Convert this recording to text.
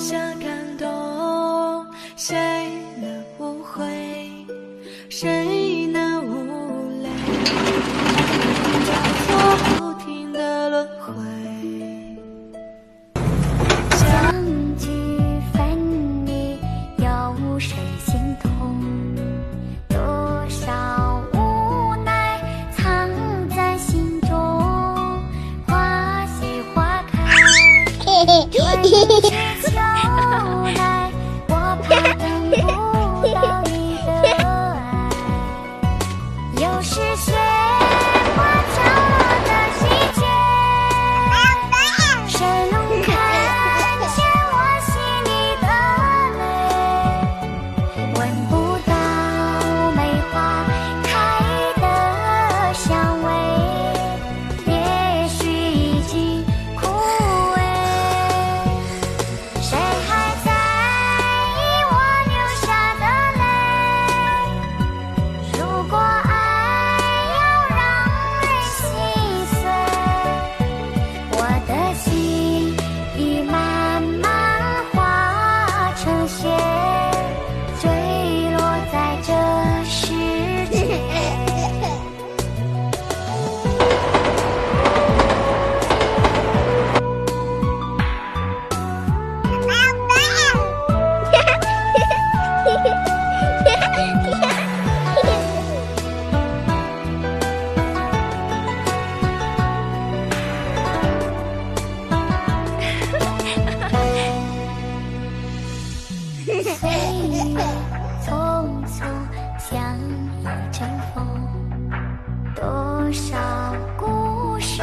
下感动，谁能无悔？谁能无泪？交错不停的轮回。相聚分离，有谁心痛？多少无奈藏在心中，花谢花开，春去秋来，我怕等不到你的爱。又是雪花飘落的季节，谁能看见我心里的泪？闻不到梅花开的香味，也许已经枯萎。谁还在意我流下的泪？如果爱要让人心碎，我的心已慢慢化成雪，坠落在这世界。岁月匆匆，像一阵风，多少故事